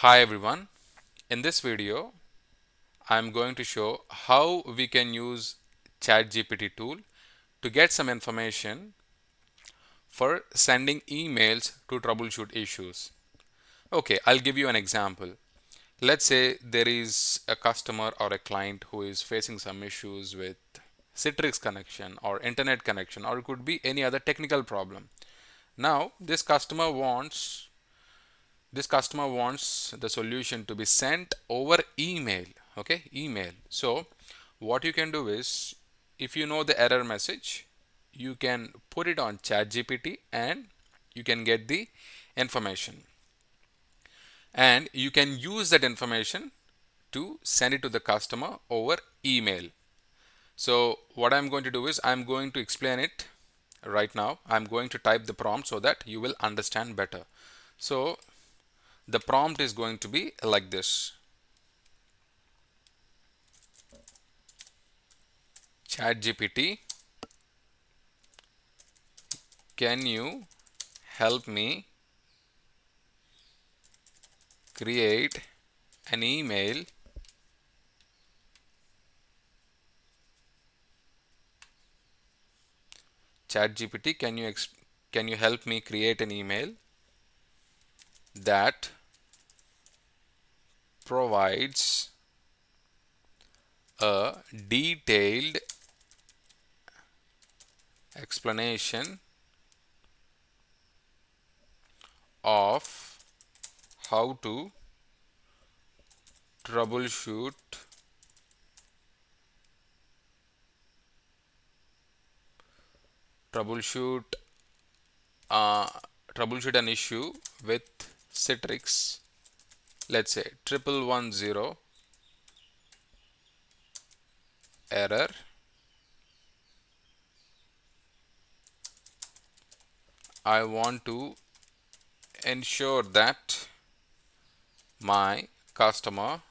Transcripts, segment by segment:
Hi everyone. In this video, I'm going to show how we can use ChatGPT tool to get some information for sending emails to troubleshoot issues. Okay, I'll give you an example. Let's say there is a customer or a client who is facing some issues with Citrix connection or internet connection, or it could be any other technical problem. Now, this customer wants the solution to be sent over email. Okay, email. So what you can do is, if you know the error message, you can put it on ChatGPT and you can get the information, and you can use that information to send it to the customer over email. So what I'm going to do is, I'm going to explain it right now. I'm going to type the prompt so that you will understand better. So the prompt is going to be like this: ChatGPT, can you help me create an email ChatGPT, can you help me create an email that provides a detailed explanation of how to troubleshoot troubleshoot uh, troubleshoot an issue with Citrix, let's say 1110 error. I want to ensure that my customer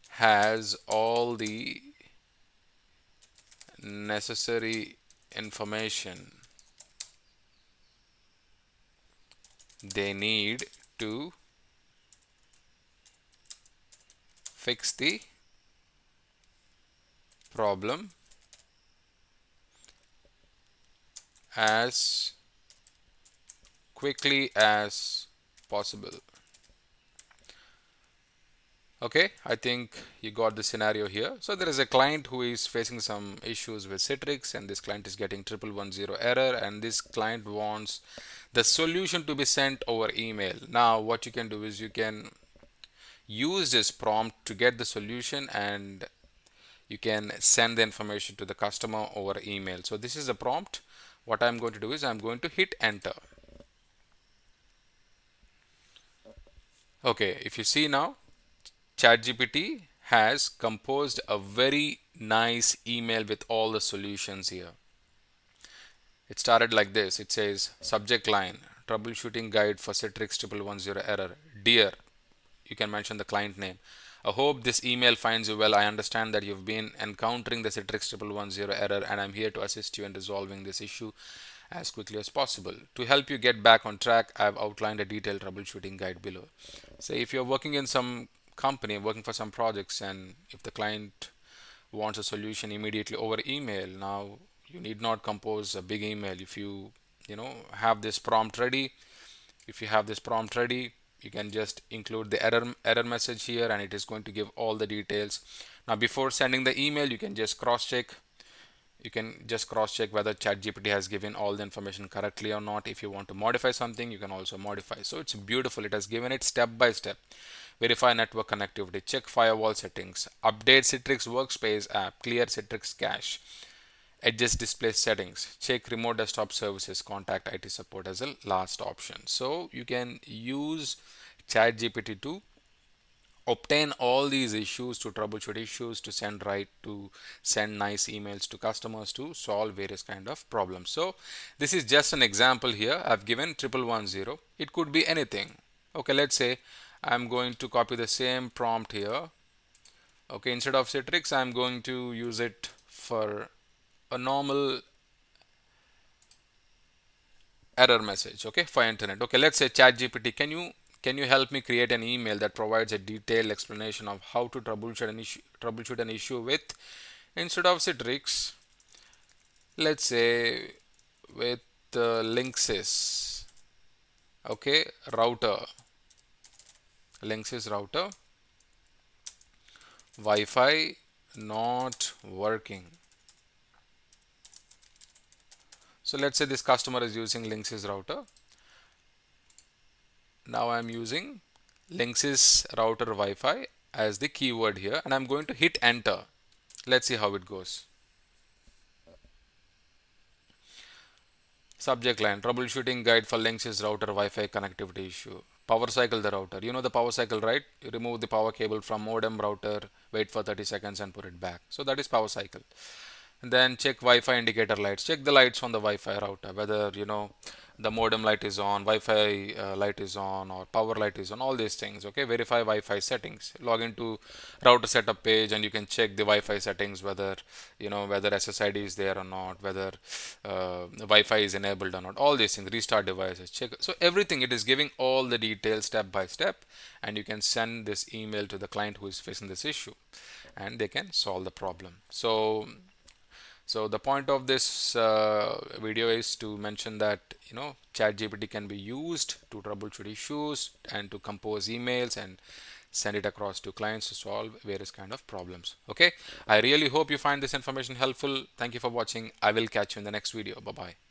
has all the necessary information they need to fix the problem as quickly as possible. Okay, I think you got the scenario here. So there is a client who is facing some issues with Citrix, and this client is getting 1110 error, and this client wants the solution to be sent over email. Now what you can do is, you can use this prompt to get the solution, and you can send the information to the customer over email. So this is the prompt. What I'm going to do is, I'm going to hit enter. Okay, if you see now, ChatGPT has composed a very nice email with all the solutions here. It started like this. It says, subject line, troubleshooting guide for Citrix 1110 error. Dear, you can mention the client name. I hope this email finds you well. I understand that you've been encountering the Citrix 1110 error, and I'm here to assist you in resolving this issue as quickly as possible. To help you get back on track, I've outlined a detailed troubleshooting guide below. Say if you're working in some company, working for some projects, and if the client wants a solution immediately over email, now you need not compose a big email. If you have this prompt ready, if you have this prompt ready, you can just include the error message here, and it is going to give all the details. Now before sending the email, you can just cross check whether ChatGPT has given all the information correctly or not. If you want to modify something, you can also modify. So it's beautiful. It has given it step by step. Verify network connectivity, check firewall settings, update Citrix workspace app, clear Citrix cache, adjust display settings, check remote desktop services, contact IT support as a last option. So you can use ChatGPT to obtain all these issues, to troubleshoot issues, to send nice emails to customers, to solve various kind of problems. So this is just an example here. I've given 1110. It could be anything. Okay, let's say I'm going to copy the same prompt here. Okay, instead of Citrix, I'm going to use it for a normal error message, okay, for internet. Okay, let's say ChatGPT, can you help me create an email that provides a detailed explanation of how to troubleshoot an issue with, instead of Citrix, let's say with Linksys, okay, router, Linksys router, Wi-Fi not working. So let's say this customer is using Linksys router. Now I'm using Linksys router Wi-Fi as the keyword here, and I'm going to hit enter. Let's see how it goes. Subject line, troubleshooting guide for Linksys router Wi-Fi connectivity issue. Power cycle the router. You know the power cycle, right? You remove the power cable from modem router, wait for 30 seconds and put it back. So that is power cycle. And then check Wi-Fi indicator lights. Check the lights on the Wi-Fi router, whether the modem light is on, Wi-Fi light is on, or power light is on. All these things. Okay, verify Wi-Fi settings. Log into router setup page, and you can check the Wi-Fi settings, whether SSID is there or not, whether Wi-Fi is enabled or not. All these things. Restart devices. Check. So everything, it is giving all the details step by step, and you can send this email to the client who is facing this issue, and they can solve the problem. So the point of this video is to mention that ChatGPT can be used to troubleshoot issues and to compose emails and send it across to clients to solve various kind of problems. Okay, I really hope you find this information helpful. Thank you for watching. I will catch you in the next video. Bye bye.